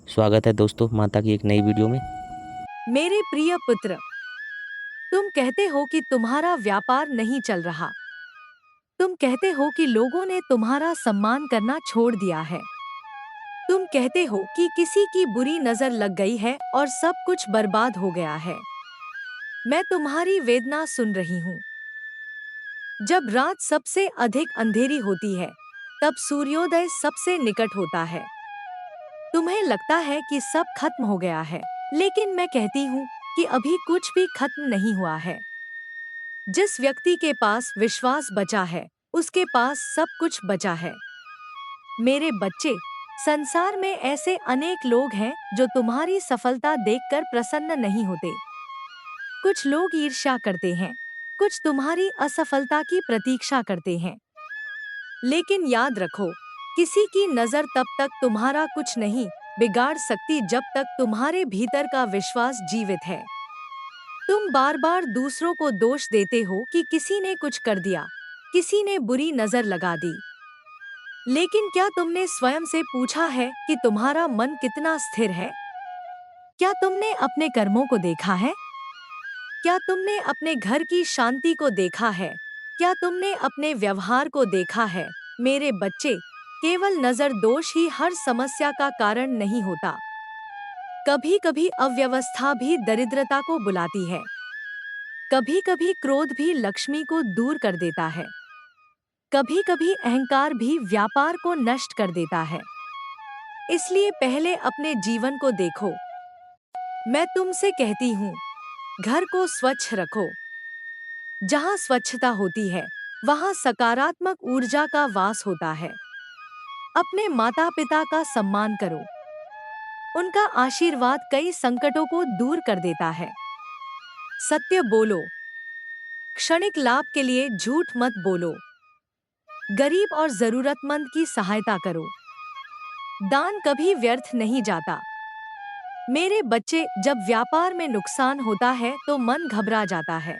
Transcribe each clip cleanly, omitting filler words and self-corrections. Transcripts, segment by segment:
स्वागत है दोस्तों माता की एक नई वीडियो में। मेरे प्रिय पुत्र, तुम कहते हो कि तुम्हारा व्यापार नहीं चल रहा। तुम कहते हो कि लोगों ने तुम्हारा सम्मान करना छोड़ दिया है। तुम कहते हो कि किसी की बुरी नजर लग गई है और सब कुछ बर्बाद हो गया है। मैं तुम्हारी वेदना सुन रही हूँ। जब रात सबसे अधिक अंधेरी होती है, तब सूर्योदय सबसे निकट होता है। तुम्हें लगता है कि सब खत्म हो गया है, लेकिन मैं कहती हूँ कि अभी कुछ भी खत्म नहीं हुआ है। जिस व्यक्ति के पास विश्वास बचा है, उसके पास सब कुछ बचा है। मेरे बच्चे, संसार में ऐसे अनेक लोग हैं जो तुम्हारी सफलता देखकर प्रसन्न नहीं होते। कुछ लोग ईर्ष्या करते हैं, कुछ तुम्हारी असफलता की प्रतीक्षा करते हैं। लेकिन याद रखो, किसी की नजर तब तक तुम्हारा कुछ नहीं बिगाड़ सकती जब तक तुम्हारे भीतर का विश्वास जीवित है। तुम बार बार दूसरों को दोष देते हो कि किसी ने कुछ कर दिया, किसी ने बुरी नजर लगा दी। लेकिन क्या तुमने स्वयं से पूछा है कि तुम्हारा मन कितना स्थिर है? क्या तुमने अपने कर्मों को देखा है? क्या तुमने अपने घर की शांति को देखा है? क्या तुमने अपने व्यवहार को देखा है? मेरे बच्चे, केवल नजर दोष ही हर समस्या का कारण नहीं होता। कभी कभी अव्यवस्था भी दरिद्रता को बुलाती है। कभी कभी क्रोध भी लक्ष्मी को दूर कर देता है। कभी कभी अहंकार भी व्यापार को नष्ट कर देता है। इसलिए पहले अपने जीवन को देखो। मैं तुमसे कहती हूँ, घर को स्वच्छ रखो। जहाँ स्वच्छता होती है, वहाँ सकारात्मक ऊर्जा का वास होता है। अपने माता पिता का सम्मान करो। उनका आशीर्वाद कई संकटों को दूर कर देता है। सत्य बोलो। क्षणिक लाभ के लिए झूठ मत बोलो। गरीब और जरूरतमंद की सहायता करो। दान कभी व्यर्थ नहीं जाता। मेरे बच्चे, जब व्यापार में नुकसान होता है तो मन घबरा जाता है।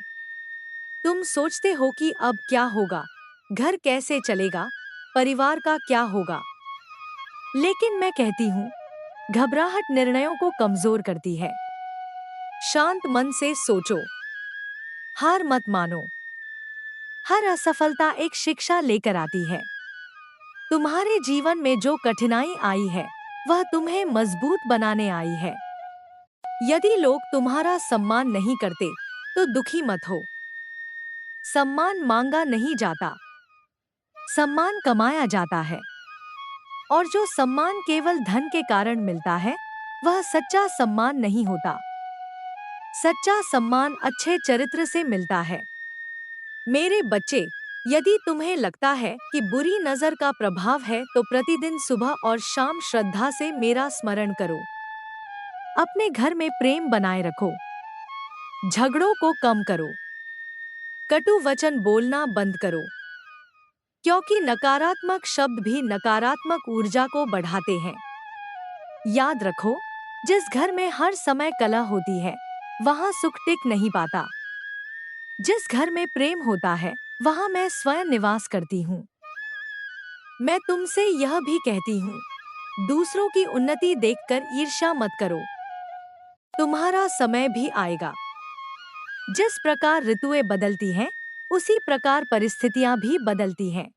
तुम सोचते हो कि अब क्या होगा, घर कैसे चलेगा, परिवार का क्या होगा। लेकिन मैं कहती हूँ, घबराहट निर्णयों को कमजोर करती है। शांत मन से सोचो। हार मत मानो। हर असफलता एक शिक्षा लेकर आती है। तुम्हारे जीवन में जो कठिनाई आई है, वह तुम्हें मजबूत बनाने आई है। यदि लोग तुम्हारा सम्मान नहीं करते, तो दुखी मत हो। सम्मान मांगा नहीं जाता, सम्मान कमाया जाता है। और जो सम्मान केवल धन के कारण मिलता है, वह सच्चा सम्मान नहीं होता। सच्चा सम्मान अच्छे चरित्र से मिलता है। मेरे बच्चे, यदि तुम्हें लगता है कि बुरी नजर का प्रभाव है, तो प्रतिदिन सुबह और शाम श्रद्धा से मेरा स्मरण करो। अपने घर में प्रेम बनाए रखो। झगड़ों को कम करो। कटु वचन बोलना बंद करो, क्योंकि नकारात्मक शब्द भी नकारात्मक ऊर्जा को बढ़ाते हैं। याद रखो, जिस घर में हर समय कलह होती है, वहाँ सुख टिक नहीं पाता। जिस घर में प्रेम होता है, वहाँ मैं स्वयं निवास करती हूँ। मैं तुमसे यह भी कहती हूँ, दूसरों की उन्नति देखकर ईर्ष्या मत करो। तुम्हारा समय भी आएगा। जिस प्रकार ऋतुएं बदलती हैं, उसी प्रकार परिस्थितियां भी बदलती हैं।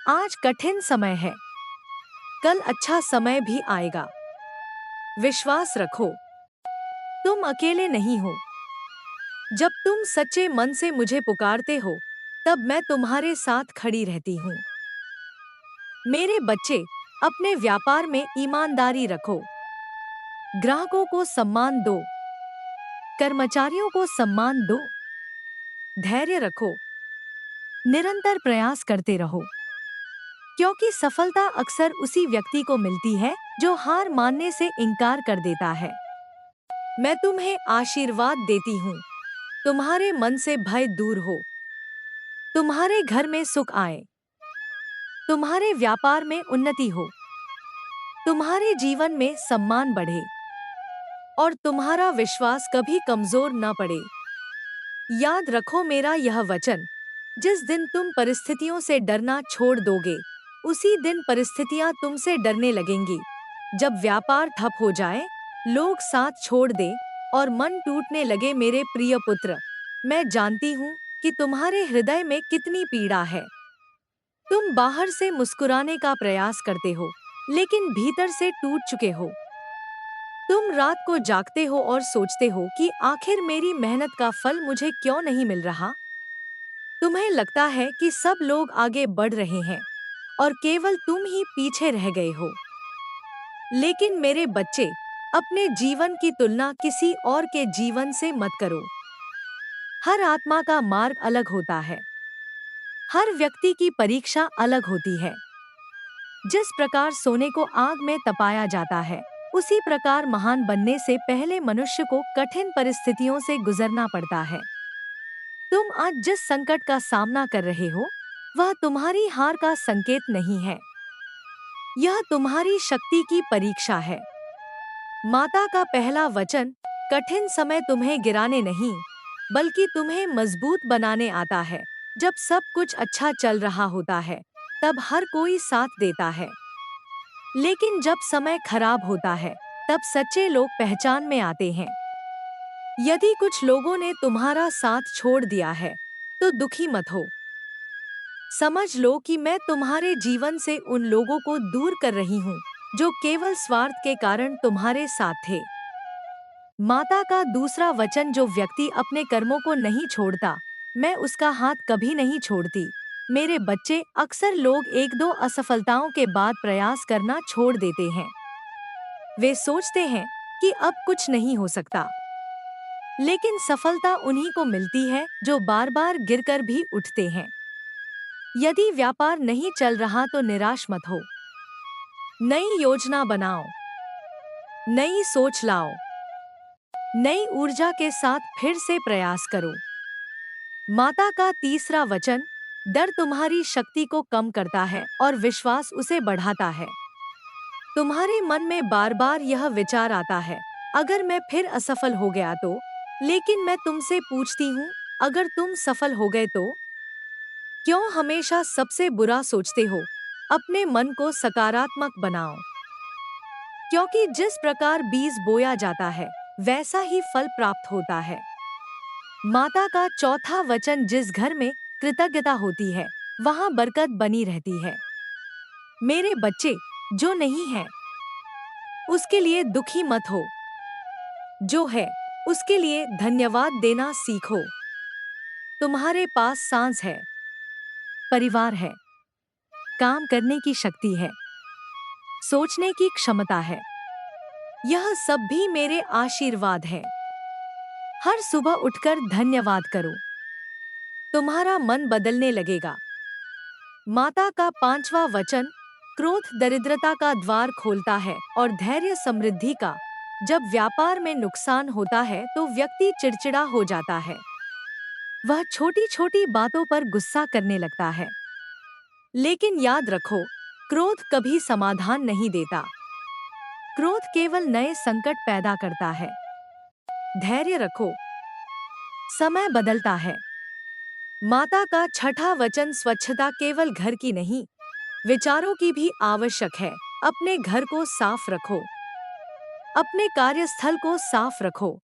आज कठिन समय है, कल अच्छा समय भी आएगा। विश्वास रखो, तुम अकेले नहीं हो। जब तुम सच्चे मन से मुझे पुकारते हो, तब मैं तुम्हारे साथ खड़ी रहती हूँ। मेरे बच्चे, अपने व्यापार में ईमानदारी रखो। ग्राहकों को सम्मान दो। कर्मचारियों को सम्मान दो। धैर्य रखो। निरंतर प्रयास करते रहो, क्योंकि सफलता अक्सर उसी व्यक्ति को मिलती है जो हार मानने से इनकार कर देता है। मैं तुम्हें आशीर्वाद देती हूँ। तुम्हारे मन से भय दूर हो। तुम्हारे घर में सुख आए। तुम्हारे व्यापार में उन्नति हो। तुम्हारे जीवन में सम्मान बढ़े। और तुम्हारा विश्वास कभी कमजोर न पड़े। याद रखो मेरा यह वचन, जिस दिन तुम परिस्थितियों से डरना छोड़ दोगे, उसी दिन परिस्थितियां तुमसे डरने लगेंगी। जब व्यापार ठप हो जाए, लोग साथ छोड़ दे और मन टूटने लगे, मेरे प्रिय पुत्र, मैं जानती हूँ कि तुम्हारे हृदय में कितनी पीड़ा है। तुम बाहर से मुस्कुराने का प्रयास करते हो, लेकिन भीतर से टूट चुके हो। तुम रात को जागते हो और सोचते हो कि आखिर मेरी मेहनत का फल मुझे क्यों नहीं मिल रहा। तुम्हें लगता है कि सब लोग आगे बढ़ रहे हैं और केवल तुम ही पीछे रह गए हो। लेकिन मेरे बच्चे, अपने जीवन की तुलना किसी और के जीवन से मत करो। हर आत्मा का मार्ग अलग होता है। हर व्यक्ति की परीक्षा अलग होती है। जिस प्रकार सोने को आग में तपाया जाता है, उसी प्रकार महान बनने से पहले मनुष्य को कठिन परिस्थितियों से गुजरना पड़ता है। तुम आज जिस संकट का सामना कर रहे हो, वह तुम्हारी हार का संकेत नहीं है। यह तुम्हारी शक्ति की परीक्षा है। माता का पहला वचन कठिन समय तुम्हें गिराने नहीं, बल्कि तुम्हें मजबूत बनाने आता है। जब सब कुछ अच्छा चल रहा होता है, तब हर कोई साथ देता है। लेकिन जब समय खराब होता है, तब सच्चे लोग पहचान में आते हैं। यदि कुछ लोगों ने तुम्हारा साथ छोड़ दिया है, तो दुखी मत हो। समझ लो कि मैं तुम्हारे जीवन से उन लोगों को दूर कर रही हूँ, जो केवल स्वार्थ के कारण तुम्हारे साथ थे। माता का दूसरा वचन, जो व्यक्ति अपने कर्मों को नहीं छोड़ता, मैं उसका हाथ कभी नहीं छोड़ती। मेरे बच्चे, अक्सर लोग एक दो असफलताओं के बाद प्रयास करना छोड़ देते हैं। वे सोचते हैं कि अब कुछ नहीं हो सकता। लेकिन सफलता उन्हीं को मिलती है जो बार बार गिरकर भी उठते हैं। यदि व्यापार नहीं चल रहा तो निराश मत हो। नई योजना बनाओ, नई सोच लाओ, नई ऊर्जा के साथ फिर से प्रयास करो। माता का तीसरा वचन, डर तुम्हारी शक्ति को कम करता है और विश्वास उसे बढ़ाता है। तुम्हारे मन में बार बार यह विचार आता है, अगर मैं फिर असफल हो गया तो। लेकिन मैं तुमसे पूछती हूँ, अगर तुम सफल हो गए तो? क्यों हमेशा सबसे बुरा सोचते हो? अपने मन को सकारात्मक बनाओ, क्योंकि जिस प्रकार बीज बोया जाता है, वैसा ही फल प्राप्त होता है। माता का चौथा वचन, जिस घर में कृतज्ञता होती है, वहाँ बरकत बनी रहती है। मेरे बच्चे, जो नहीं है उसके लिए दुखी मत हो। जो है, उसके लिए धन्यवाद देना सीखो। तुम्हारे पास सांस है, परिवार है, काम करने की शक्ति है, सोचने की क्षमता है। यह सब भी मेरे आशीर्वाद है। हर सुबह उठकर धन्यवाद करो, तुम्हारा मन बदलने लगेगा। माता का पांचवा वचन, क्रोध दरिद्रता का द्वार खोलता है और धैर्य समृद्धि का। जब व्यापार में नुकसान होता है तो व्यक्ति चिड़चिड़ा हो जाता है। वह छोटी छोटी बातों पर गुस्सा करने लगता है। लेकिन याद रखो, क्रोध कभी समाधान नहीं देता। क्रोध केवल नए संकट पैदा करता है। धैर्य रखो, समय बदलता है। माता का छठा वचन, स्वच्छता केवल घर की नहीं, विचारों की भी आवश्यक है। अपने घर को साफ रखो, अपने कार्यस्थल को साफ रखो,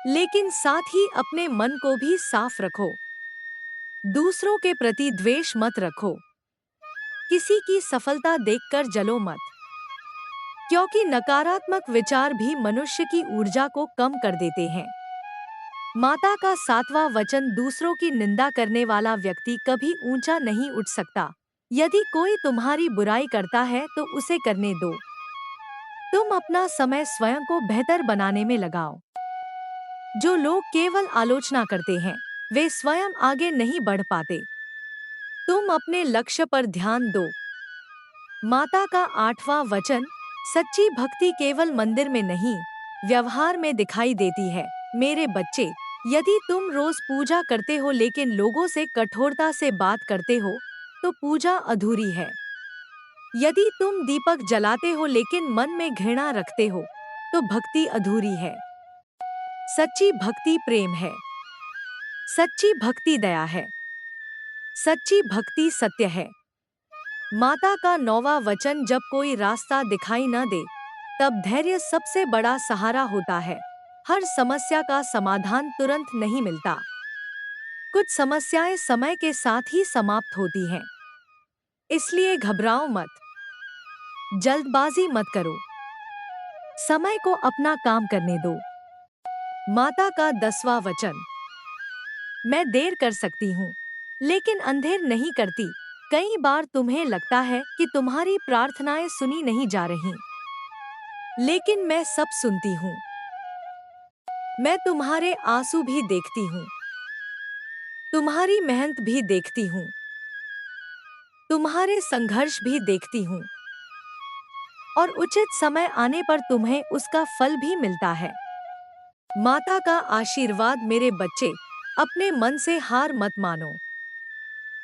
लेकिन साथ ही अपने मन को भी साफ रखो। दूसरों के प्रति द्वेष मत रखो। किसी की सफलता देखकर जलो मत, क्योंकि नकारात्मक विचार भी मनुष्य की ऊर्जा को कम कर देते हैं। माता का सातवां वचन, दूसरों की निंदा करने वाला व्यक्ति कभी ऊंचा नहीं उठ सकता। यदि कोई तुम्हारी बुराई करता है तो उसे करने दो। तुम अपना समय स्वयं को बेहतर बनाने में लगाओ। जो लोग केवल आलोचना करते हैं, वे स्वयं आगे नहीं बढ़ पाते। तुम अपने लक्ष्य पर ध्यान दो। माता का आठवां वचन, सच्ची भक्ति केवल मंदिर में नहीं, व्यवहार में दिखाई देती है। मेरे बच्चे, यदि तुम रोज पूजा करते हो लेकिन लोगों से कठोरता से बात करते हो, तो पूजा अधूरी है। यदि तुम दीपक जलाते हो लेकिन मन में घृणा रखते हो, तो भक्ति अधूरी है। सच्ची भक्ति प्रेम है, सच्ची भक्ति दया है, सच्ची भक्ति सत्य है। माता का 9वां वचन, जब कोई रास्ता दिखाई न दे तब धैर्य सबसे बड़ा सहारा होता है। हर समस्या का समाधान तुरंत नहीं मिलता। कुछ समस्याएं समय के साथ ही समाप्त होती हैं। इसलिए घबराओ मत, जल्दबाजी मत करो, समय को अपना काम करने दो। माता का 10वां वचन, मैं देर कर सकती हूँ लेकिन अंधेर नहीं करती। कई बार तुम्हें लगता है कि तुम्हारी प्रार्थनाएं सुनी नहीं जा रही, लेकिन मैं सब सुनती हूँ। मैं तुम्हारे आंसू भी देखती हूँ, तुम्हारी मेहनत भी देखती हूँ, तुम्हारे संघर्ष भी देखती हूँ, और उचित समय आने पर तुम्हें उसका फल भी मिलता है। माता का आशीर्वाद, मेरे बच्चे, अपने मन से हार मत मानो,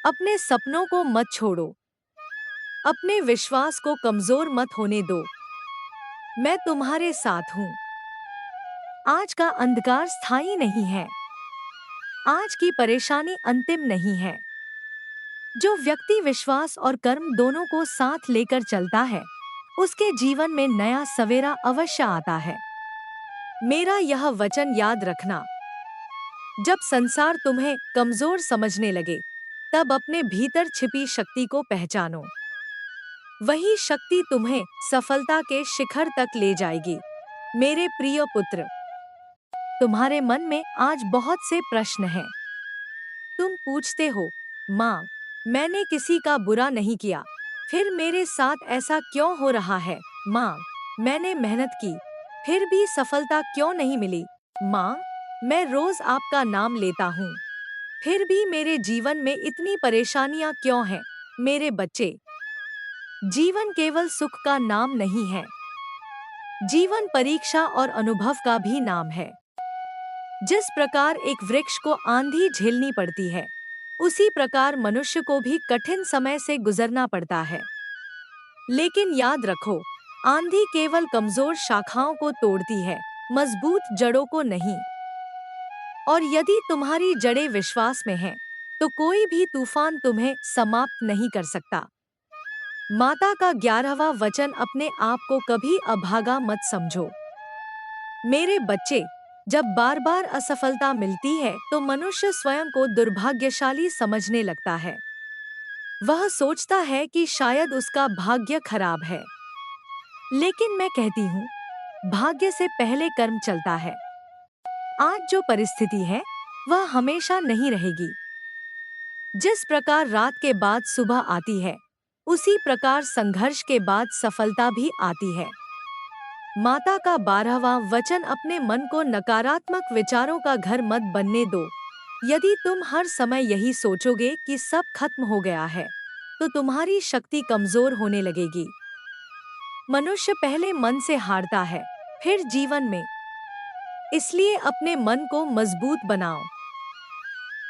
अपने सपनों को मत छोड़ो, अपने विश्वास को कमजोर मत होने दो। मैं तुम्हारे साथ हूँ। आज का अंधकार स्थायी नहीं है, आज की परेशानी अंतिम नहीं है। जो व्यक्ति विश्वास और कर्म दोनों को साथ लेकर चलता है, उसके जीवन में नया सवेरा अवश्य आता है। मेरा यह वचन याद रखना, जब संसार तुम्हें कमजोर समझने लगे, तब अपने भीतर छिपी शक्ति को पहचानो। वही शक्ति तुम्हें सफलता के शिखर तक ले जाएगी। मेरे प्रिय पुत्र, तुम्हारे मन में आज बहुत से प्रश्न हैं। तुम पूछते हो, माँ, मैंने किसी का बुरा नहीं किया, फिर मेरे साथ ऐसा क्यों हो रहा है? माँ, मैंने मेहनत की, फिर भी सफलता क्यों नहीं मिली? माँ, मैं रोज आपका नाम लेता हूँ, फिर भी मेरे जीवन में इतनी परेशानियाँ क्यों हैं? मेरे बच्चे, जीवन केवल सुख का नाम नहीं है, जीवन परीक्षा और अनुभव का भी नाम है। जिस प्रकार एक वृक्ष को आंधी झेलनी पड़ती है, उसी प्रकार मनुष्य को भी कठिन समय से गुजरना पड़ता है। लेकिन याद रखो, आंधी केवल कमजोर शाखाओं को तोड़ती है, मजबूत जड़ों को नहीं। और यदि तुम्हारी जड़ें विश्वास में हैं, तो कोई भी तूफान तुम्हें समाप्त नहीं कर सकता। माता का 11वां वचन, अपने आप को कभी अभागा मत समझो। मेरे बच्चे, जब बार बार असफलता मिलती है तो मनुष्य स्वयं को दुर्भाग्यशाली समझने लगता है। वह सोचता है कि शायद उसका भाग्य खराब है। लेकिन मैं कहती हूँ, भाग्य से पहले कर्म चलता है। आज जो परिस्थिति है, वह हमेशा नहीं रहेगी। जिस प्रकार रात के बाद सुबह आती है, उसी प्रकार संघर्ष के बाद सफलता भी आती है। माता का 12वां वचन, अपने मन को नकारात्मक विचारों का घर मत बनने दो। यदि तुम हर समय यही सोचोगे कि सब खत्म हो गया है, तो तुम्हारी शक्ति कमजोर होने लगेगी। मनुष्य पहले मन से हारता है, फिर जीवन में। इसलिए अपने मन को मजबूत बनाओ।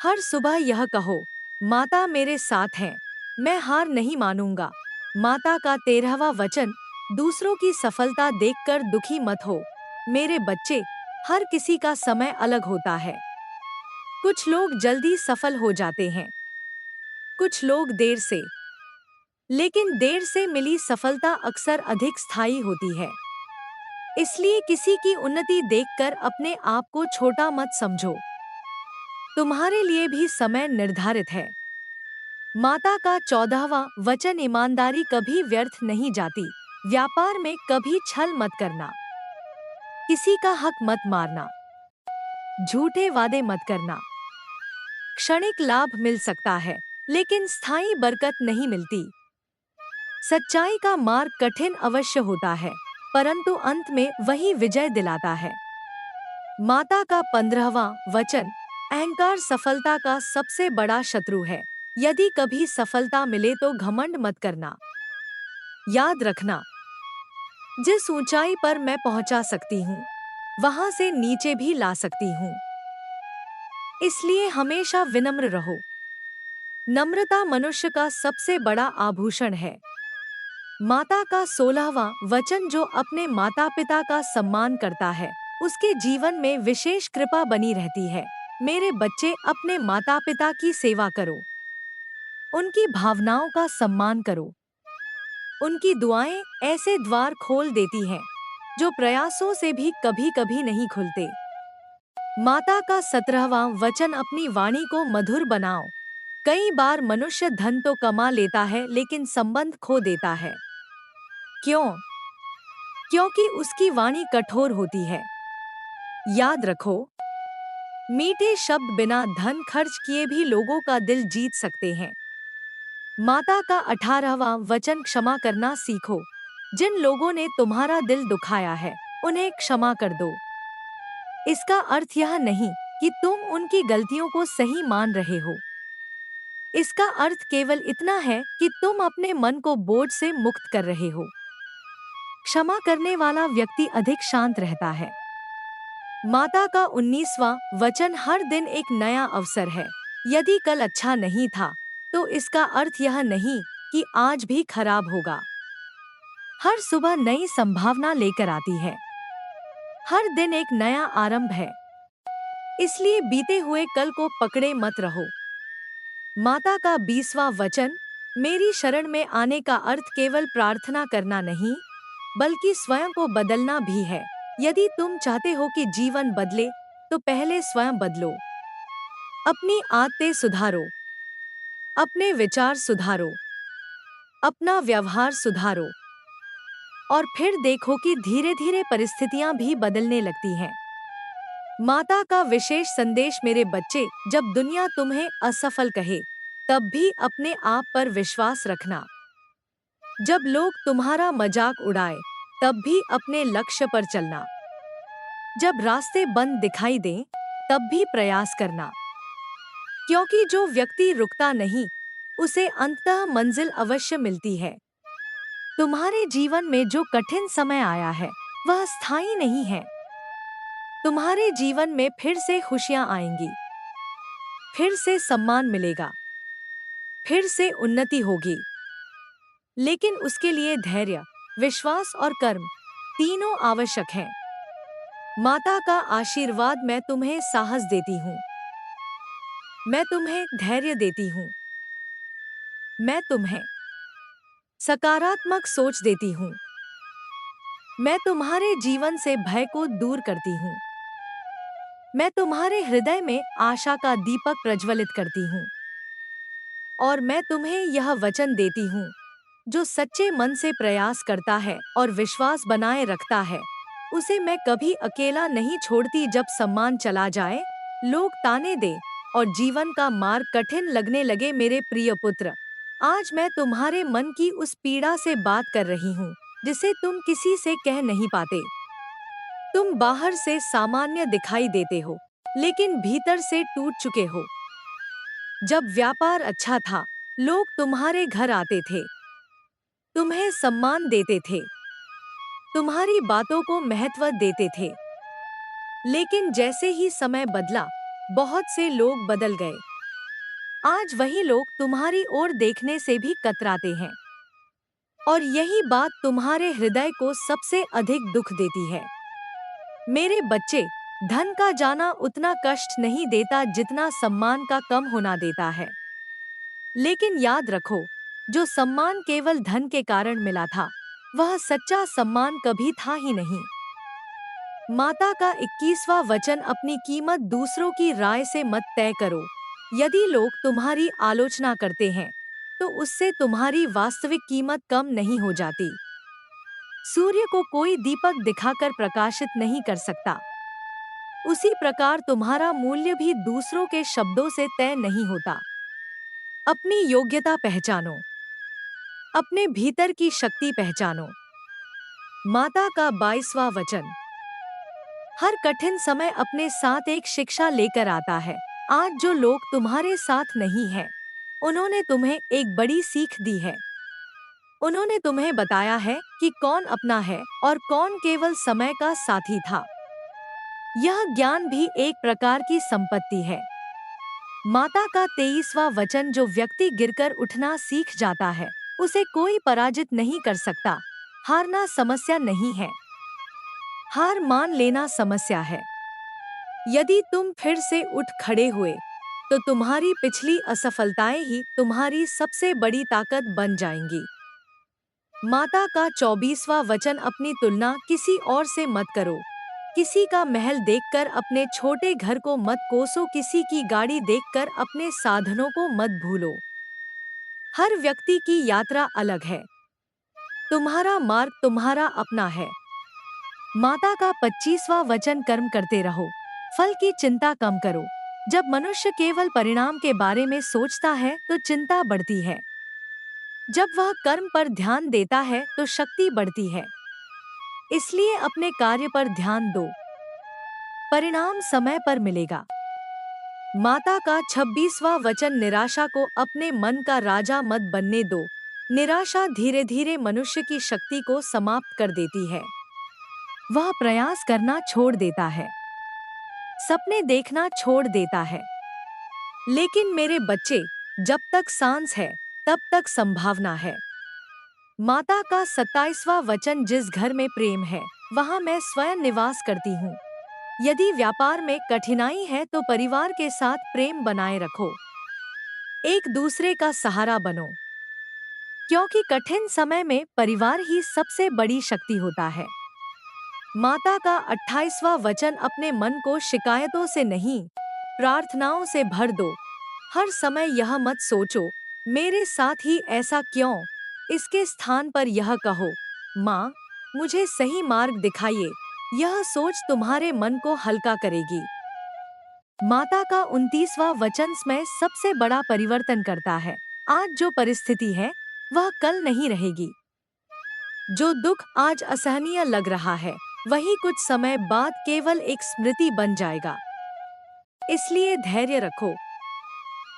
हर सुबह यह कहो, माता मेरे साथ है, मैं हार नहीं मानूंगा। माता का 13वां वचन, दूसरों की सफलता देखकर दुखी मत हो। मेरे बच्चे, हर किसी का समय अलग होता है। कुछ लोग जल्दी सफल हो जाते हैं, कुछ लोग देर से। लेकिन देर से मिली सफलता अक्सर अधिक स्थायी होती है। इसलिए किसी की उन्नति देखकर अपने आप को छोटा मत समझो। तुम्हारे लिए भी समय निर्धारित है। माता का 14वां वचन, ईमानदारी कभी व्यर्थ नहीं जाती। व्यापार में कभी छल मत करना, किसी का हक मत मारना, झूठे वादे मत करना। क्षणिक लाभ मिल सकता है, लेकिन स्थायी बरकत नहीं मिलती। सच्चाई का मार्ग कठिन अवश्य होता है, परंतु अंत में वही विजय दिलाता है। माता का 15वां वचन, अहंकार सफलता का सबसे बड़ा शत्रु है। यदि कभी सफलता मिले तो घमंड मत करना। याद रखना, जिस ऊंचाई पर मैं पहुंचा सकती हूँ, वहां से नीचे भी ला सकती हूँ। इसलिए हमेशा विनम्र रहो। नम्रता मनुष्य का सबसे बड़ा आभूषण है। माता का 16वां वचन, जो अपने माता पिता का सम्मान करता है, उसके जीवन में विशेष कृपा बनी रहती है। मेरे बच्चे, अपने माता पिता की सेवा करो, उनकी भावनाओं का सम्मान करो, उनकी दुआएं ऐसे द्वार खोल देती हैं जो प्रयासों से भी कभी कभी नहीं खुलते। माता का 17वां वचन अपनी वाणी को मधुर बनाओ। कई बार मनुष्य धन तो कमा लेता है लेकिन संबंध खो देता है। क्यों? क्योंकि उसकी वाणी कठोर होती है। याद रखो, मीठे शब्द बिना धन खर्च किए भी लोगों का दिल जीत सकते हैं। माता का 18वां वचन क्षमा करना सीखो। जिन लोगों ने तुम्हारा दिल दुखाया है, उन्हें क्षमा कर दो। इसका अर्थ यह नहीं कि तुम उनकी गलतियों को सही मान रहे हो। इसका अर्थ केवल इतना है कि तुम अपने मन को बोझ से मुक्त कर रहे हो। क्षमा करने वाला व्यक्ति अधिक शांत रहता है। माता का 19वां वचन हर दिन एक नया अवसर है। यदि कल अच्छा नहीं था, तो इसका अर्थ यह नहीं कि आज भी खराब होगा। हर सुबह नई संभावना लेकर आती है। हर दिन एक नया आरंभ है। इसलिए बीते हुए कल को पकड़े मत रहो। माता का 20वां वचन, मेरी शरण में आने का अर्थ केवल प्रार्थना करना नहीं, बल्कि स्वयं को बदलना भी है। यदि तुम चाहते हो कि जीवन बदले, तो पहले स्वयं बदलो। अपनी आदतें सुधारो, अपने विचार सुधारो, अपना व्यवहार सुधारो, और फिर देखो कि धीरे धीरे परिस्थितियां भी बदलने लगती हैं। माता का विशेष संदेश, मेरे बच्चे, जब दुनिया तुम्हें असफल कहे, तब भी अपने आप पर विश्वास रखना। जब लोग तुम्हारा मजाक उड़ाए, तब भी अपने लक्ष्य पर चलना। जब रास्ते बंद दिखाई दें, तब भी प्रयास करना। क्योंकि जो व्यक्ति रुकता नहीं, उसे अंततः मंजिल अवश्य मिलती है। तुम्हारे जीवन में जो कठिन समय आया है, वह स्थायी नहीं है। तुम्हारे जीवन में फिर से खुशियां आएंगी, फिर से सम्मान मिलेगा, फिर से उन्नति होगी। लेकिन उसके लिए धैर्य, विश्वास और कर्म तीनों आवश्यक हैं। माता का आशीर्वाद, मैं तुम्हें साहस देती हूँ, मैं तुम्हें धैर्य देती हूँ, मैं तुम्हें सकारात्मक सोच देती हूँ, मैं तुम्हारे जीवन से भय को दूर करती हूँ, मैं तुम्हारे हृदय में आशा का दीपक प्रज्वलित करती हूँ, और मैं तुम्हें यह वचन देती हूँ, जो सच्चे मन से प्रयास करता है और विश्वास बनाए रखता है, उसे मैं कभी अकेला नहीं छोड़ती। जब सम्मान चला जाए, लोग ताने दे और जीवन का मार्ग कठिन लगने लगे, मेरे प्रिय पुत्र, आज मैं तुम्हारे मन की उस पीड़ा से बात कर रही हूँ जिसे तुम किसी से कह नहीं पाते। तुम बाहर से सामान्य दिखाई देते हो, लेकिन भीतर से टूट चुके हो। जब व्यापार अच्छा था, लोग तुम्हारे घर आते थे, तुम्हें सम्मान देते थे, तुम्हारी बातों को महत्व देते थे। लेकिन जैसे ही समय बदला, बहुत से लोग बदल गए। आज वही लोग तुम्हारी ओर देखने से भी कतराते हैं, और यही बात तुम्हारे हृदय को सबसे अधिक दुख देती है। मेरे बच्चे, धन का जाना उतना कष्ट नहीं देता जितना सम्मान का कम होना देता है। लेकिन याद रखो, जो सम्मान केवल धन के कारण मिला था, वह सच्चा सम्मान कभी था ही नहीं। माता का 21वां वचन, अपनी कीमत दूसरों की राय से मत तय करो। यदि लोग तुम्हारी आलोचना करते हैं, तो उससे तुम्हारी वास्तविक कीमत कम नहीं हो जाती। सूर्य को कोई दीपक दिखाकर प्रकाशित नहीं कर सकता। उसी प्रकार तुम्हारा मूल्य भी दूसरों के शब्दों से तय नहीं होता। अपनी योग्यता पहचानो, अपने भीतर की शक्ति पहचानो। माता का 22वां वचन, हर कठिन समय अपने साथ एक शिक्षा लेकर आता है। आज जो लोग तुम्हारे साथ नहीं हैं, उन्होंने तुम्हें एक बड़ी सीख दी है। उन्होंने तुम्हें बताया है कि कौन अपना है और कौन केवल समय का साथी था। यह ज्ञान भी एक प्रकार की संपत्ति है। माता का 23वां वचन, जो व्यक्ति गिरकर उठना सीख जाता है, उसे कोई पराजित नहीं कर सकता। हारना समस्या नहीं है, हार मान लेना समस्या है। यदि तुम फिर से उठ खड़े हुए, तो तुम्हारी पिछली असफलताएं ही तुम्हारी सबसे बड़ी ताकत बन जाएंगी। माता का 24वां वचन, अपनी तुलना किसी और से मत करो। किसी का महल देखकर अपने छोटे घर को मत कोसो, किसी की गाड़ी देखकर अपने साधनों को मत भूलो। हर व्यक्ति की यात्रा अलग है। तुम्हारा मार्ग तुम्हारा अपना है। माता का 25वां वचन, कर्म करते रहो, फल की चिंता कम करो। जब मनुष्य केवल परिणाम के बारे में सोचता है तो चिंता बढ़ती है। जब वह कर्म पर ध्यान देता है तो शक्ति बढ़ती है। इसलिए अपने कार्य पर ध्यान दो, परिणाम समय पर मिलेगा। माता का 26वां वचन, निराशा को अपने मन का राजा मत बनने दो। निराशा धीरे धीरे मनुष्य की शक्ति को समाप्त कर देती है। वह प्रयास करना छोड़ देता है, सपने देखना छोड़ देता है। लेकिन मेरे बच्चे, जब तक सांस है तब तक संभावना है। माता का 27वां वचन, जिस घर में प्रेम है वहाँ मैं स्वयं निवास करती हूँ। यदि व्यापार में कठिनाई है तो परिवार के साथ प्रेम बनाए रखो। एक दूसरे का सहारा बनो, क्योंकि कठिन समय में परिवार ही सबसे बड़ी शक्ति होता है। माता का 28वां वचन, अपने मन को शिकायतों से नहीं, प्रार्थनाओं से भर दो। हर समय यह मत सोचो, मेरे साथ ही ऐसा क्यों। इसके स्थान पर यह कहो, माँ, मुझे सही मार्ग दिखाइए। यह सोच तुम्हारे मन को हल्का करेगी। माता का 29वां वचन में सबसे बड़ा परिवर्तन करता है। आज जो परिस्थिति है वह कल नहीं रहेगी। जो दुख आज असहनीय लग रहा है वही कुछ समय बाद केवल एक स्मृति बन जाएगा। इसलिए धैर्य रखो।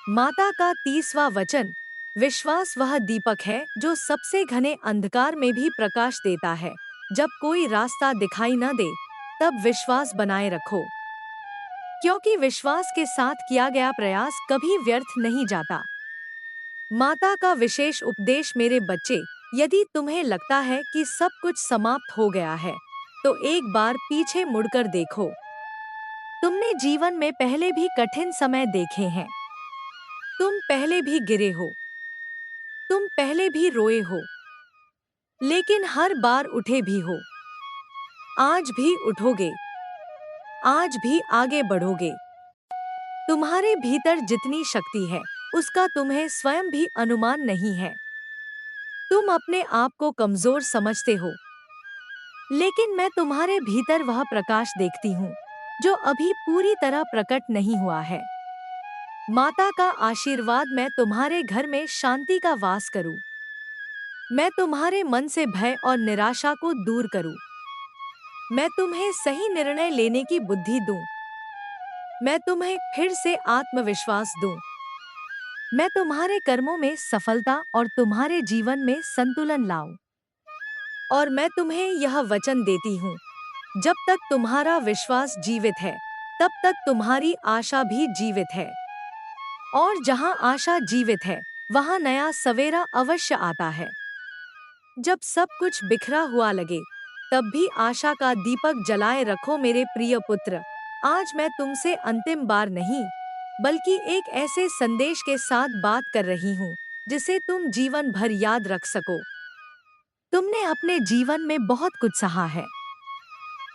माता का 30वां वचन, विश्वास वह दीपक है जो सबसे घने अंधकार में भी प्रकाश देता है। जब कोई रास्ता दिखाई न दे तब विश्वास बनाए रखो, क्योंकि विश्वास के साथ किया गया प्रयास कभी व्यर्थ नहीं जाता। माता का विशेष उपदेश, मेरे बच्चे, यदि तुम्हें लगता है कि सब कुछ समाप्त हो गया है तो एक बार पीछे मुड़कर देखो। तुमने जीवन में पहले भी कठिन समय देखे हैं। तुम पहले भी गिरे हो, तुम पहले भी रोए हो, लेकिन हर बार उठे भी हो। आज भी उठोगे, आज भी आगे बढ़ोगे। तुम्हारे भीतर जितनी शक्ति है उसका तुम्हें स्वयं भी अनुमान नहीं है। तुम अपने आप को कमजोर समझते हो, लेकिन मैं तुम्हारे भीतर वह प्रकाश देखती हूँ जो अभी पूरी तरह प्रकट नहीं हुआ है। माता का आशीर्वाद, मैं तुम्हारे घर में शांति का वास करूं। मैं तुम्हारे मन से भय और निराशा को दूर करूं। मैं तुम्हें सही निर्णय लेने की बुद्धि दूं। मैं तुम्हें फिर से आत्मविश्वास दूं। मैं तुम्हारे कर्मों में सफलता और तुम्हारे जीवन में संतुलन लाऊं। और मैं तुम्हें यह वचन देती हूँ, जब तक तुम्हारा विश्वास जीवित है तब तक तुम्हारी आशा भी जीवित है। और जहाँ आशा जीवित है वहाँ नया सवेरा अवश्य आता है। जब सब कुछ बिखरा हुआ लगे तब भी आशा का दीपक जलाए रखो। मेरे प्रिय पुत्र, आज मैं तुमसे अंतिम बार नहीं बल्कि एक ऐसे संदेश के साथ बात कर रही हूँ जिसे तुम जीवन भर याद रख सको। तुमने अपने जीवन में बहुत कुछ सहा है।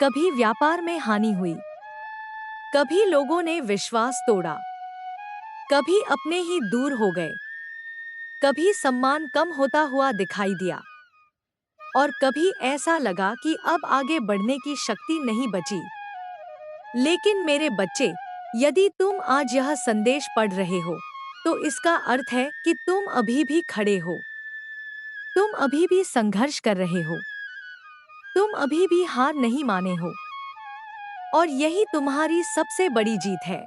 कभी व्यापार में हानि हुई, कभी लोगों ने विश्वास तोड़ा, कभी अपने ही दूर हो गए, कभी सम्मान कम होता हुआ दिखाई दिया, और कभी ऐसा लगा कि अब आगे बढ़ने की शक्ति नहीं बची। लेकिन मेरे बच्चे, यदि तुम आज यह संदेश पढ़ रहे हो तो इसका अर्थ है कि तुम अभी भी खड़े हो। तुम अभी भी संघर्ष कर रहे हो। तुम अभी भी हार नहीं माने हो। और यही तुम्हारी सबसे बड़ी जीत है।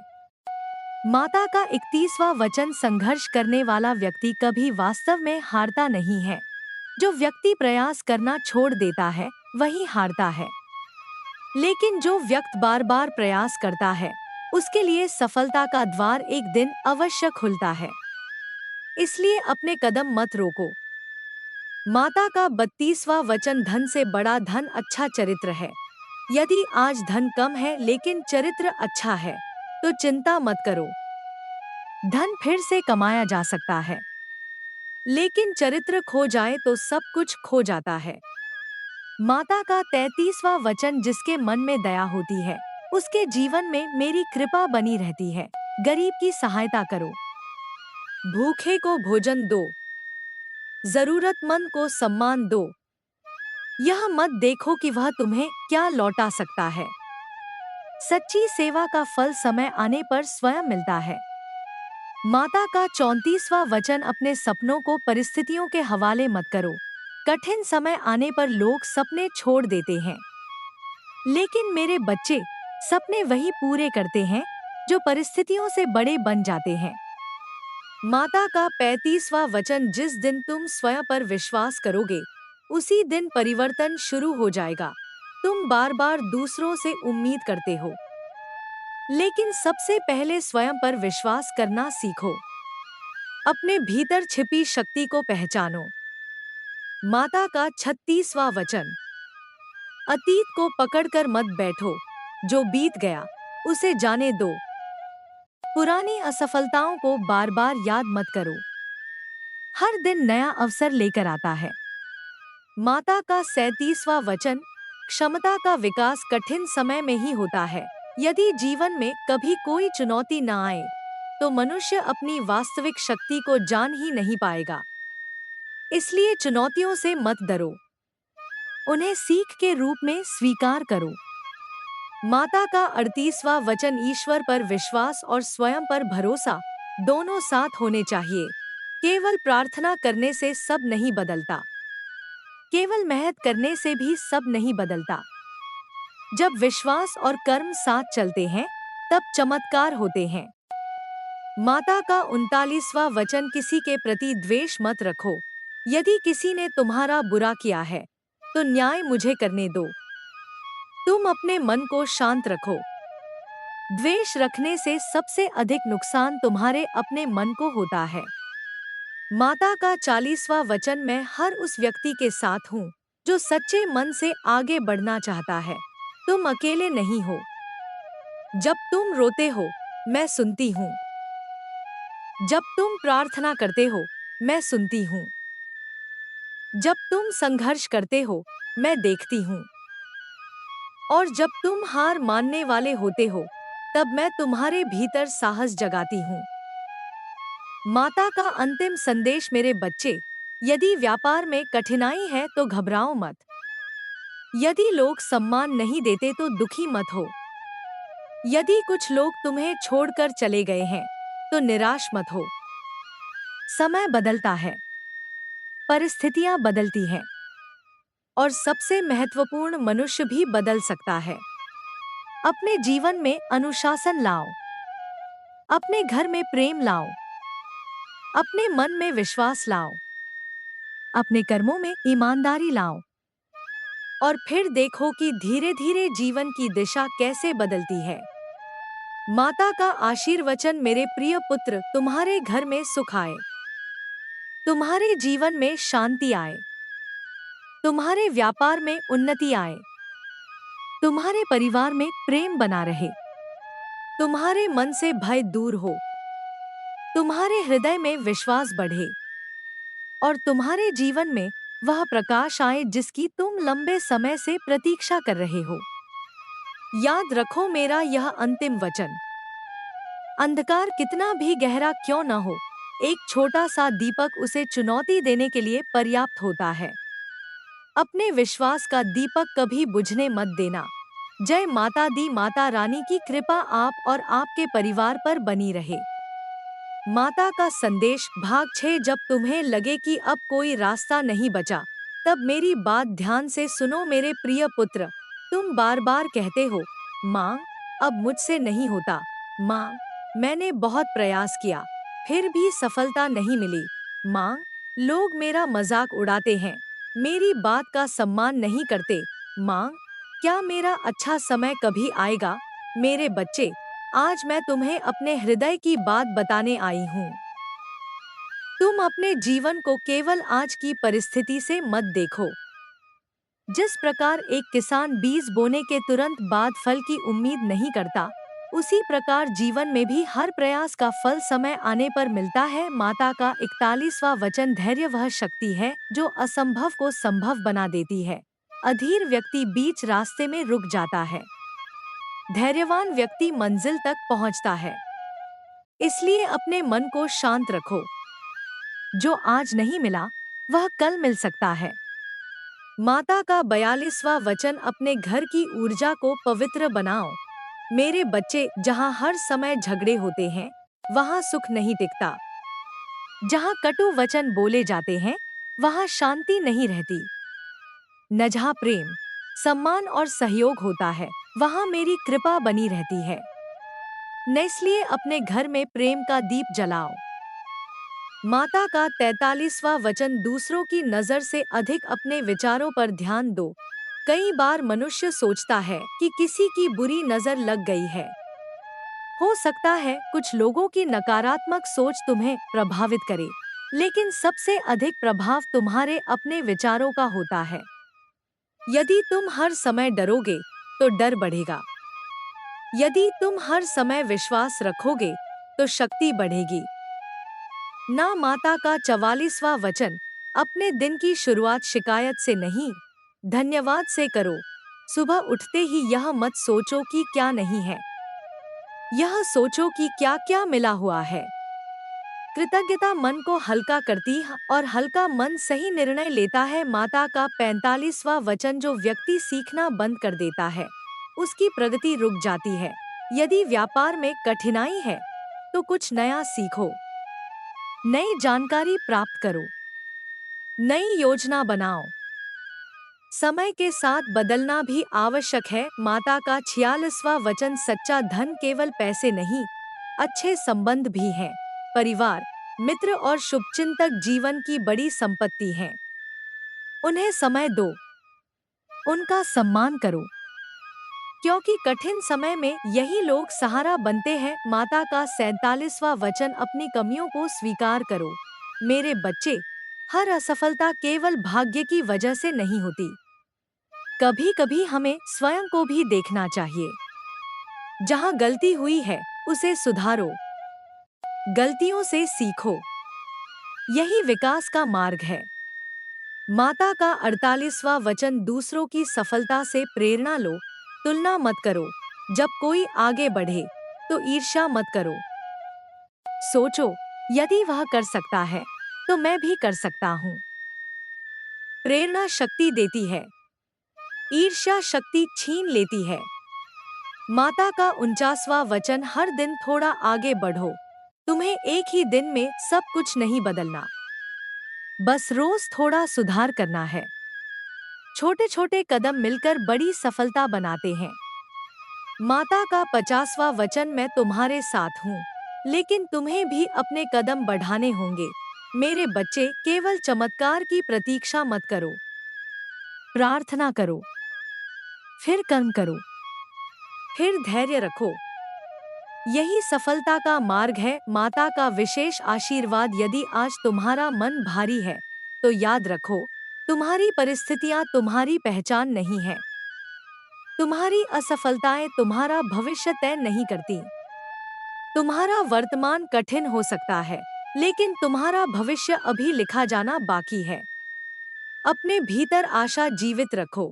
माता का 31वां वचन, संघर्ष करने वाला व्यक्ति कभी वास्तव में हारता नहीं है। जो व्यक्ति प्रयास करना छोड़ देता है वही हारता है। लेकिन जो व्यक्ति बार बार प्रयास करता है उसके लिए सफलता का द्वार एक दिन अवश्य खुलता है। इसलिए अपने कदम मत रोको। माता का 32वां वचन, धन से बड़ा धन अच्छा चरित्र है। यदि आज धन कम है लेकिन चरित्र अच्छा है तो चिंता मत करो। धन फिर से कमाया जा सकता है। लेकिन चरित्र खो जाए तो सब कुछ खो जाता है। माता का 33वां वचन, जिसके मन में दया होती है उसके जीवन में मेरी कृपा बनी रहती है। गरीब की सहायता करो, भूखे को भोजन दो, जरूरतमंद को सम्मान दो। यह मत देखो कि वह तुम्हें क्या लौटा सकता है। सच्ची सेवा का फल समय आने पर स्वयं मिलता है। माता का 34वां वचन, अपने सपनों को परिस्थितियों के हवाले मत करो। कठिन समय आने पर लोग सपने छोड़ देते हैं, लेकिन मेरे बच्चे सपने वही पूरे करते हैं जो परिस्थितियों से बड़े बन जाते हैं। माता का 35वां वचन, जिस दिन तुम स्वयं पर विश्वास करोगे उसी दिन परिवर्तन शुरू हो जाएगा। तुम बार बार दूसरों से उम्मीद करते हो, लेकिन सबसे पहले स्वयं पर विश्वास करना सीखो। अपने भीतर छिपी शक्ति को पहचानो। माता का 36वां वचन, अतीत को पकड़कर मत बैठो, जो बीत गया उसे जाने दो। पुरानी असफलताओं को बार बार याद मत करो, हर दिन नया अवसर लेकर आता है। माता का 37वां वचन, क्षमता का विकास कठिन समय में ही होता है। यदि जीवन में कभी कोई चुनौती न आए तो मनुष्य अपनी वास्तविक शक्ति को जान ही नहीं पाएगा। इसलिए चुनौतियों से मत डरो, उन्हें सीख के रूप में स्वीकार करो। माता का 38वां वचन, ईश्वर पर विश्वास और स्वयं पर भरोसा दोनों साथ होने चाहिए। केवल प्रार्थना करने से सब नहीं बदलता, केवल मेहनत करने से भी सब नहीं बदलता। जब विश्वास और कर्म साथ चलते हैं तब चमत्कार होते हैं। माता का 39वां वचन, किसी के प्रति द्वेष मत रखो। यदि किसी ने तुम्हारा बुरा किया है तो न्याय मुझे करने दो। तुम अपने मन को शांत रखो। द्वेष रखने से सबसे अधिक नुकसान तुम्हारे अपने मन को होता है। माता का 40वां वचन, मैं हर उस व्यक्ति के साथ हूँ जो सच्चे मन से आगे बढ़ना चाहता है। तुम अकेले नहीं हो। जब तुम रोते हो मैं सुनती हूँ, जब तुम प्रार्थना करते हो मैं सुनती हूँ, जब तुम संघर्ष करते हो मैं देखती हूँ, और जब तुम हार मानने वाले होते हो तब मैं तुम्हारे भीतर साहस जगाती हूँ। माता का अंतिम संदेश, मेरे बच्चे, यदि व्यापार में कठिनाई है तो घबराओ मत। यदि लोग सम्मान नहीं देते तो दुखी मत हो। यदि कुछ लोग तुम्हें छोड़कर चले गए हैं तो निराश मत हो। समय बदलता है, परिस्थितियां बदलती हैं, और सबसे महत्वपूर्ण, मनुष्य भी बदल सकता है। अपने जीवन में अनुशासन लाओ, अपने घर में प्रेम लाओ, अपने मन में विश्वास लाओ, अपने कर्मों में ईमानदारी लाओ, और फिर देखो कि धीरे धीरे जीवन की दिशा कैसे बदलती है। माता का आशीर्वचन, मेरे प्रिय पुत्र, तुम्हारे घर में सुख आए, तुम्हारे जीवन में शांति आए, तुम्हारे व्यापार में उन्नति आए, तुम्हारे परिवार में प्रेम बना रहे, तुम्हारे मन से भय दूर हो, तुम्हारे हृदय में विश्वास बढ़े, और तुम्हारे जीवन में वह प्रकाश आए जिसकी तुम लंबे समय से प्रतीक्षा कर रहे हो। याद रखो मेरा यह अंतिम वचन, अंधकार कितना भी गहरा क्यों न हो, एक छोटा सा दीपक उसे चुनौती देने के लिए पर्याप्त होता है। अपने विश्वास का दीपक कभी बुझने मत देना। जय माता दी, माता रानी की कृपा आप और आपके परिवार पर बनी रहे। माता का संदेश, भाग 6, जब तुम्हें लगे कि अब कोई रास्ता नहीं बचा तब मेरी बात ध्यान से सुनो मेरे प्रिय पुत्र। तुम बार बार कहते हो, माँ अब मुझसे नहीं होता, माँ मैंने बहुत प्रयास किया फिर भी सफलता नहीं मिली, माँ लोग मेरा मजाक उड़ाते हैं, मेरी बात का सम्मान नहीं करते, माँ क्या मेरा अच्छा समय कभी आएगा। मेरे बच्चे, आज मैं तुम्हें अपने हृदय की बात बताने आई हूँ। तुम अपने जीवन को केवल आज की परिस्थिति से मत देखो। जिस प्रकार एक किसान बीज बोने के तुरंत बाद फल की उम्मीद नहीं करता, उसी प्रकार जीवन में भी हर प्रयास का फल समय आने पर मिलता है। माता का 41वां वचन, धैर्य वह शक्ति है जो असंभव को संभव बना देती है। अधीर व्यक्ति बीच रास्ते में रुक जाता है, धैर्यवान व्यक्ति मंजिल तक पहुंचता है। इसलिए अपने मन को शांत रखो। जो आज नहीं मिला वह कल मिल सकता है। माता का 42वां वचन, अपने घर की ऊर्जा को पवित्र बनाओ। मेरे बच्चे, जहाँ हर समय झगड़े होते हैं वहाँ सुख नहीं टिकता। जहाँ कटु वचन बोले जाते हैं वहाँ शांति नहीं रहती। न जहाँ प्रेम, सम्मान और सहयोग होता है वहाँ मेरी कृपा बनी रहती है। न इसलिए अपने घर में प्रेम का दीप जलाओ। माता का 43वां वचन, दूसरों की नज़र से अधिक अपने विचारों पर ध्यान दो। कई बार मनुष्य सोचता है कि किसी की बुरी नज़र लग गई है। हो सकता है कुछ लोगों की नकारात्मक सोच तुम्हें प्रभावित करे, लेकिन सबसे अधिक प्रभाव तुम्हारे अपने विचारों का होता है। यदि तुम हर समय डरोगे तो डर बढ़ेगा। यदि तुम हर समय विश्वास रखोगे तो शक्ति बढ़ेगी। ना माता का 44वां वचन, अपने दिन की शुरुआत शिकायत से नहीं, धन्यवाद से करो। सुबह उठते ही यह मत सोचो कि क्या नहीं है, यह सोचो कि क्या क्या मिला हुआ है। कृतज्ञता मन को हल्का करती है और हल्का मन सही निर्णय लेता है। माता का 45वां वचन, जो व्यक्ति सीखना बंद कर देता है उसकी प्रगति रुक जाती है। यदि व्यापार में कठिनाई है तो कुछ नया सीखो, नई जानकारी प्राप्त करो, नई योजना बनाओ। समय के साथ बदलना भी आवश्यक है। माता का 46वां वचन, सच्चा धन केवल पैसे नहीं, अच्छे संबंध भी हैं। परिवार, मित्र और शुभचिंतक जीवन की बड़ी संपत्ति हैं। उन्हें समय दो, उनका सम्मान करो, क्योंकि कठिन समय में यही लोग सहारा बनते हैं। माता का 47वां वचन, अपनी कमियों को स्वीकार करो। मेरे बच्चे, हर असफलता केवल भाग्य की वजह से नहीं होती। कभी कभी हमें स्वयं को भी देखना चाहिए। जहाँ गलती हुई है उसे सुधारो, गलतियों से सीखो, यही विकास का मार्ग है। माता का 48वां वचन, दूसरों की सफलता से प्रेरणा लो, तुलना मत करो। जब कोई आगे बढ़े तो ईर्ष्या मत करो। सोचो, यदि वह कर सकता है तो मैं भी कर सकता हूँ। प्रेरणा शक्ति देती है, ईर्ष्या शक्ति छीन लेती है। माता का 49वां वचन, हर दिन थोड़ा आगे बढ़ो। तुम्हें एक ही दिन में सब कुछ नहीं बदलना, बस रोज थोड़ा सुधार करना है। छोटे छोटे कदम मिलकर बड़ी सफलता बनाते हैं। माता का 50वां वचन, मैं तुम्हारे साथ हूँ, लेकिन तुम्हें भी अपने कदम बढ़ाने होंगे। मेरे बच्चे, केवल चमत्कार की प्रतीक्षा मत करो। प्रार्थना करो, फिर कर्म करो, फिर धैर्य रखो। यही सफलता का मार्ग है। माता का विशेष आशीर्वाद, यदि आज तुम्हारा मन भारी है तो याद रखो, तुम्हारी परिस्थितियां तुम्हारी पहचान नहीं है। तुम्हारी असफलताएं तुम्हारा भविष्य तय नहीं करती। तुम्हारा वर्तमान कठिन हो सकता है, लेकिन तुम्हारा भविष्य अभी लिखा जाना बाकी है। अपने भीतर आशा जीवित रखो,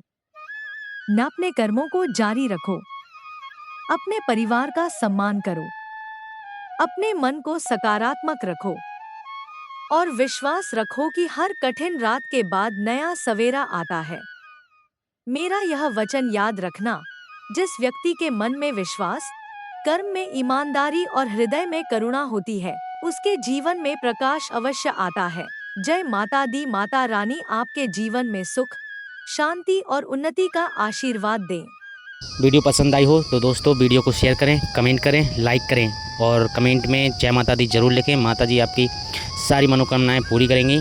न अपने कर्मों को जारी रखो। अपने परिवार का सम्मान करो, अपने मन को सकारात्मक रखो और विश्वास रखो कि हर कठिन रात के बाद नया सवेरा आता है। मेरा यह वचन याद रखना, जिस व्यक्ति के मन में विश्वास, कर्म में ईमानदारी और हृदय में करुणा होती है, उसके जीवन में प्रकाश अवश्य आता है। जय माता दी। माता रानी आपके जीवन में सुख, शांति और उन्नति का आशीर्वाद दें। वीडियो पसंद आई हो तो दोस्तों वीडियो को शेयर करें, कमेंट करें, लाइक करें और कमेंट में जय माता दी जरूर लिखें। माता जी आपकी सारी मनोकामनाएं पूरी करेंगी।